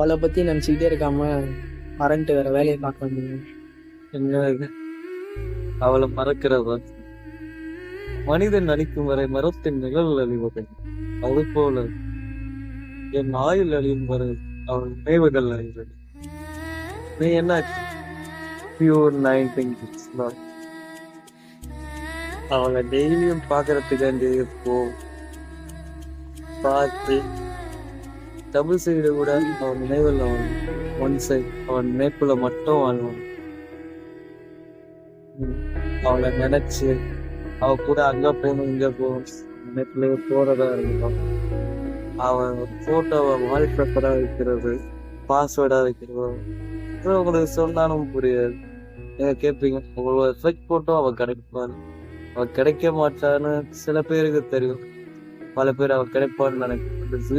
அவளை பத்தி நினைச்சுக்கிட்டே இருக்காம மறந்துட்டு வேற வேலையை பார்க்க வேண்டியது. என்ன இது? அவளை மறக்கிறவா? மனிதன் அழிக்கும் வரை மரத்தின் நிழல் அழிவது, அது போல என் ஆயுள் அழியும் வரை அவள் நினைவுகள் அழிவது. நீ என்ன பியூர் 19 அவளை டெய்லியும் பாக்குறதுக்காண்டி போ பார்த்து டபுள் சைடு கூட அவன் நினைவில் அவன் ஒன் சைடு அவன் நினைப்புல மட்டும் வாழ்வான். அவளை நினைச்சு அவ கூட அங்க போகணும் இங்க போகணும் நினைப்புல போறதா இருக்கட்டும். அவன் போட்டோவை வால்பேப்பரா வைக்கிறது, பாஸ்வேர்டா வைக்கிறது, உங்களுக்கு சொன்னாலும் புரியாது. நீங்க கேட்பீங்க, உங்களோட எஃபெக்ட் போட்டோ அவ கிடைப்பான்னு. அவ கிடைக்க மாட்டான்னு சில பேருக்கு தெரியும், பல பேர் அவ கிடைப்பான்னு நினைக்கிறேன்.